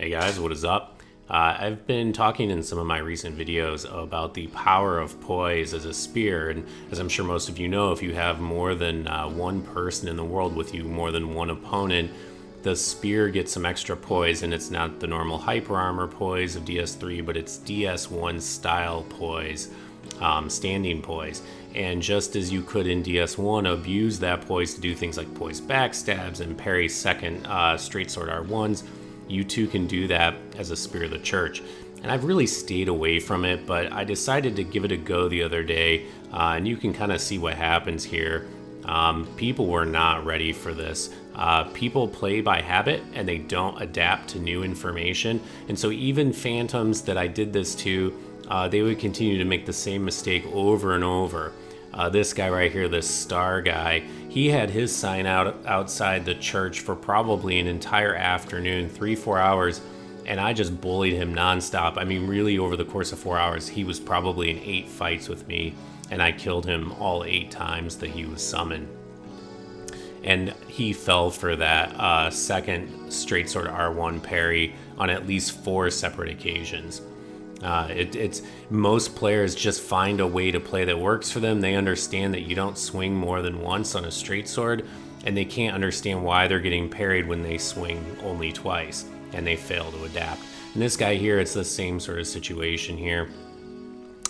Hey guys, what is up? I've been talking in some of my recent videos about the power of poise as a spear, and as I'm sure most of you know, if you have more than one person in the world with you, more than one opponent, the spear gets some extra poise, and it's not the normal hyper armor poise of DS3, but it's DS1 style poise, standing poise. And just as you could in DS1 abuse that poise to do things like poise backstabs and parry second straight sword R1s, you too can do that as a Spear of the Church. And I've really stayed away from it, but I decided to give it a go the other day, and you can kind of see what happens here. People were not ready for this. People play by habit and they don't adapt to new information. And so even phantoms that I did this to, they would continue to make the same mistake over and over. This guy right here, this star guy, he had his sign out outside the church for probably an entire afternoon, 3-4 hours, and I just bullied him nonstop. I mean, really, over the course of 4 hours, he was probably in 8 fights with me, and I killed him all 8 times that he was summoned. And he fell for that second straight sword R1 parry on at least 4 separate occasions. It's most players just find a way to play that works for them. They understand that you don't swing more than once on a straight sword, and they can't understand why they're getting parried when they swing only twice, and they fail to adapt. And this guy here, it's the same sort of situation here.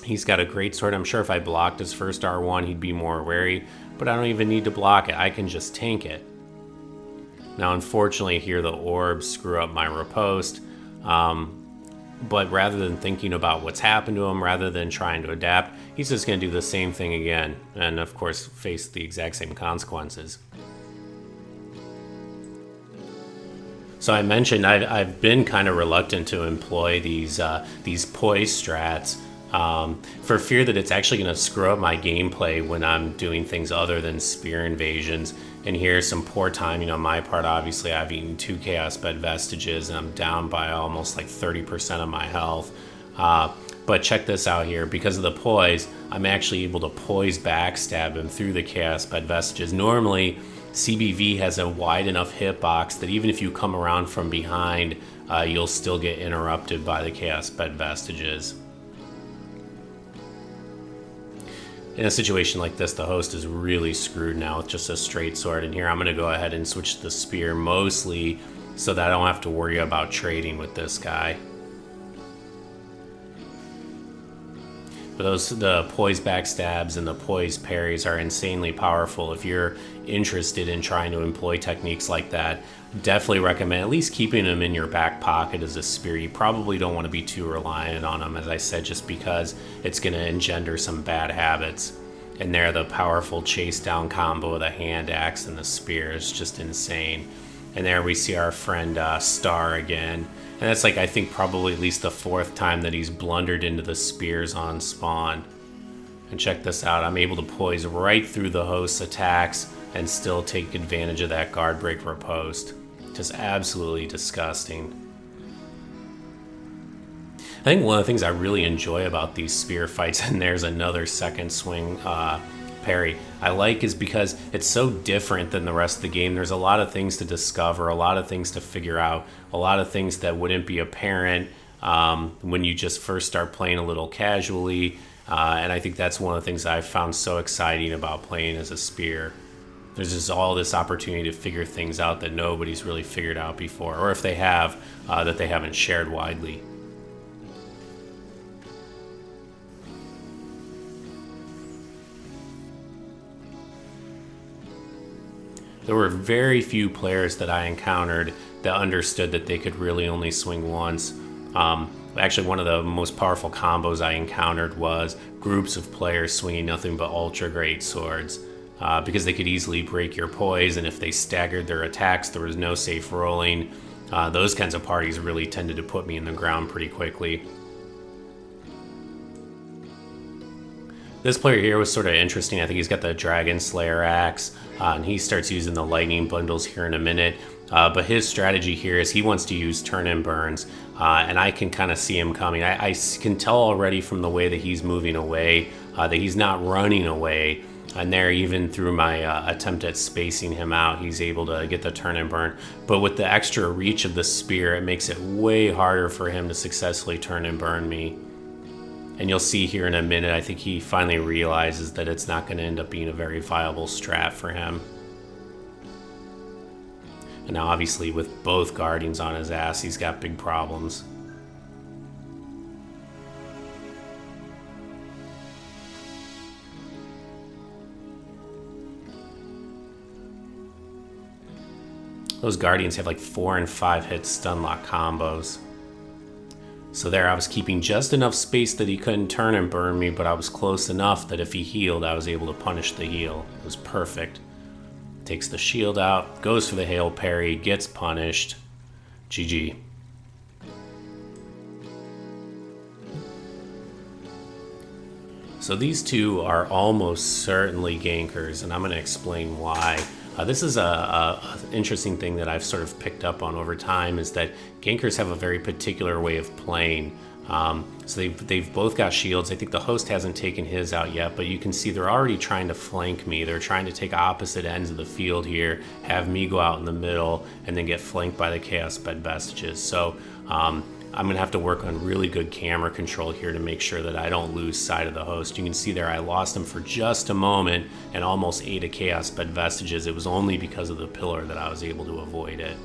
He's got a great sword. I'm sure if I blocked his first R1, he'd be more wary, but I don't even need to block it. I can just tank it. Now, unfortunately, here the orbs screw up my riposte. But rather than thinking about what's happened to him, rather than trying to adapt, he's just going to do the same thing again, and of course face the exact same consequences. So I mentioned I've been kind of reluctant to employ these poise strats for fear that it's actually going to screw up my gameplay when I'm doing things other than spear invasions. And here's some poor timing on my part. Obviously, I've eaten 2 Chaos Bed Vestiges, and I'm down by almost like 30% of my health. But check this out here. Because of the poise, I'm actually able to poise backstab him through the Chaos Bed Vestiges. Normally, CBV has a wide enough hitbox that even if you come around from behind, you'll still get interrupted by the Chaos Bed Vestiges. In a situation like this, the host is really screwed now with just a straight sword. And here I'm going to go ahead and switch to the spear mostly so that I don't have to worry about trading with this guy. But the poise backstabs and the poise parries are insanely powerful. If you're interested in trying to employ techniques like that, definitely recommend at least keeping them in your back pocket as a spear. You probably don't want to be too reliant on them, as I said, just because it's going to engender some bad habits. And there, the powerful chase down combo of the hand axe and the spear is just insane. And there we see our friend Star again. And that's like, I think, probably at least the 4th time that he's blundered into the spears on spawn. And check this out. I'm able to poise right through the host's attacks and still take advantage of that guard break riposte. Just absolutely disgusting. I think one of the things I really enjoy about these spear fights, and there's another second swing parry, I like is because it's so different than the rest of the game. There's a lot of things to discover, a lot of things to figure out, a lot of things that wouldn't be apparent when you just first start playing a little casually. And I think that's one of the things I've found so exciting about playing as a spear. There's just all this opportunity to figure things out that nobody's really figured out before, or if they have, that they haven't shared widely. There were very few players that I encountered that understood that they could really only swing once. Actually, one of the most powerful combos I encountered was groups of players swinging nothing but ultra great swords, because they could easily break your poise, and if they staggered their attacks, there was no safe rolling. Those kinds of parties really tended to put me in the ground pretty quickly. This player here was sort of interesting. I think he's got the Dragon Slayer axe, and he starts using the lightning bundles here in a minute. But his strategy here is he wants to use turn and burns, and I can kind of see him coming. I can tell already from the way that he's moving away that he's not running away. And there, even through my attempt at spacing him out, he's able to get the turn and burn. But with the extra reach of the spear, it makes it way harder for him to successfully turn and burn me. And you'll see here in a minute, I think he finally realizes that it's not going to end up being a very viable strat for him. And now obviously with both guardians on his ass, he's got big problems. Those guardians have like 4 and 5 hit stun lock combos. So there I was keeping just enough space that he couldn't turn and burn me, but I was close enough that if he healed, I was able to punish the heal. It was perfect. Takes the shield out, goes for the hail parry, gets punished. GG. So these two are almost certainly gankers, and I'm going to explain why. This is a interesting thing that I've sort of picked up on over time, is that gankers have a very particular way of playing. So they've both got shields. I think the host hasn't taken his out yet, but you can see they're already trying to flank me. They're trying to take opposite ends of the field here, have me go out in the middle, and then get flanked by the Chaos Sped Vestiges. So I'm going to have to work on really good camera control here to make sure that I don't lose sight of the host. You can see there I lost him for just a moment and almost ate a Chaos Sped Vestiges. It was only because of the pillar that I was able to avoid it.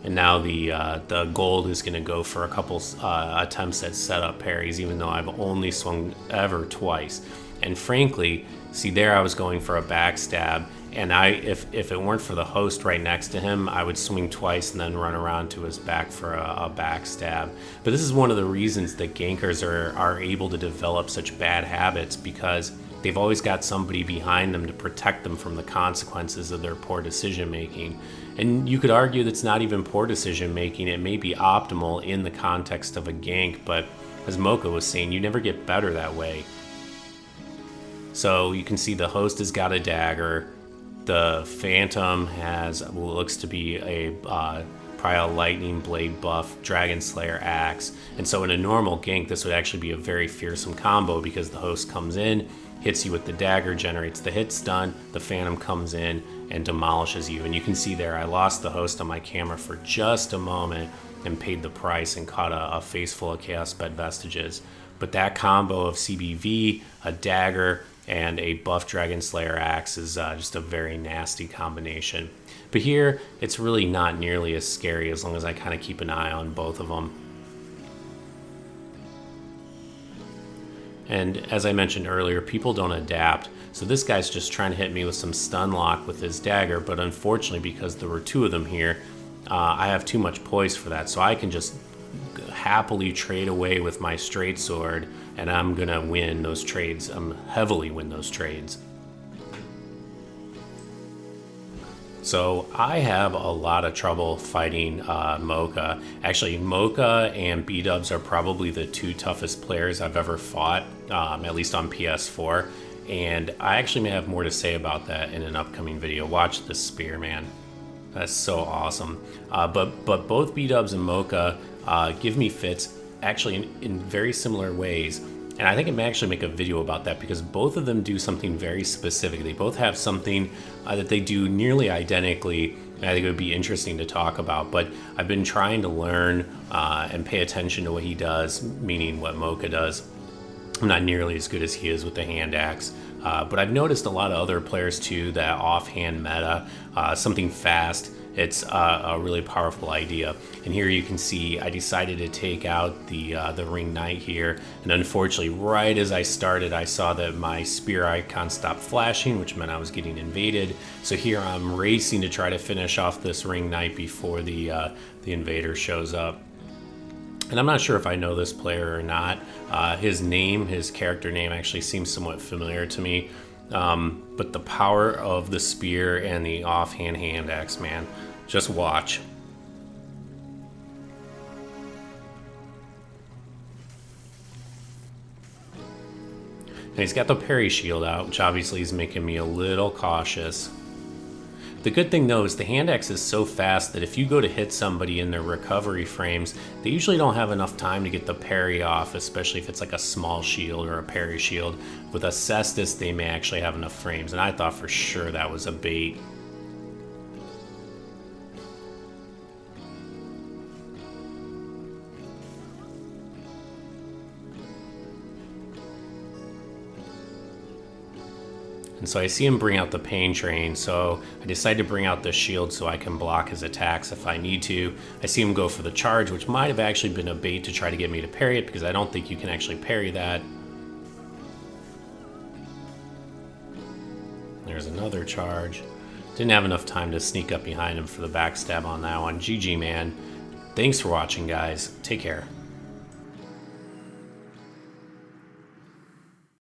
And now the gold is going to go for a couple attempts at setup parries, even though I've only swung ever twice. And frankly, see there I was going for a backstab, and if it weren't for the host right next to him, I would swing twice and then run around to his back for a backstab. But this is one of the reasons that gankers are able to develop such bad habits, because they've always got somebody behind them to protect them from the consequences of their poor decision making. And you could argue that's not even poor decision making, it may be optimal in the context of a gank, but as Mocha was saying, you never get better that way. So you can see the host has got a dagger, the Phantom has what looks to be a probably a lightning blade buff Dragon Slayer axe, and so in a normal gank this would actually be a very fearsome combo, because the host comes in, hits you with the dagger, generates the hit stun, the Phantom comes in and demolishes you. And you can see there I lost the host on my camera for just a moment and paid the price and caught a face full of Chaos Sped Vestiges. But that combo of CBV, a dagger, and a buff Dragon Slayer axe is just a very nasty combination. But here, it's really not nearly as scary as long as I kind of keep an eye on both of them. And as I mentioned earlier, people don't adapt. So this guy's just trying to hit me with some stun lock with his dagger, but unfortunately, because there were two of them here, I have too much poise for that. So I can just happily trade away with my straight sword, and I'm gonna win those trades. Heavily win those trades. So I have a lot of trouble fighting Mocha. Actually, Mocha and B-Dubs are probably the two toughest players I've ever fought, at least on PS4. And I actually may have more to say about that in an upcoming video. Watch this spear, man. That's so awesome. But both B-Dubs and Mocha give me fits actually in very similar ways. And I think I may actually make a video about that, because both of them do something very specific. They both have something that they do nearly identically, and I think it would be interesting to talk about. But I've been trying to learn and pay attention to what he does, meaning what Mocha does. I'm not nearly as good as he is with the hand axe. But I've noticed a lot of other players too, that offhand meta, something fast, it's a really powerful idea. And here you can see I decided to take out the Ring Knight here, and unfortunately right as I started I saw that my spear icon stopped flashing, which meant I was getting invaded. So here I'm racing to try to finish off this Ring Knight before the invader shows up. And I'm not sure if I know this player or not. His character name actually seems somewhat familiar to me. But the power of the spear and the offhand hand axe, man, just watch. And he's got the parry shield out, which obviously is making me a little cautious. The good thing though is the hand axe is so fast that if you go to hit somebody in their recovery frames, they usually don't have enough time to get the parry off, especially if it's like a small shield or a parry shield. With a caestus, they may actually have enough frames, and I thought for sure that was a bait. And so I see him bring out the pain train, so I decide to bring out the shield so I can block his attacks if I need to. I see him go for the charge, which might have actually been a bait to try to get me to parry it, because I don't think you can actually parry that. There's another charge. Didn't have enough time to sneak up behind him for the backstab on that one. GG, man. Thanks for watching, guys. Take care.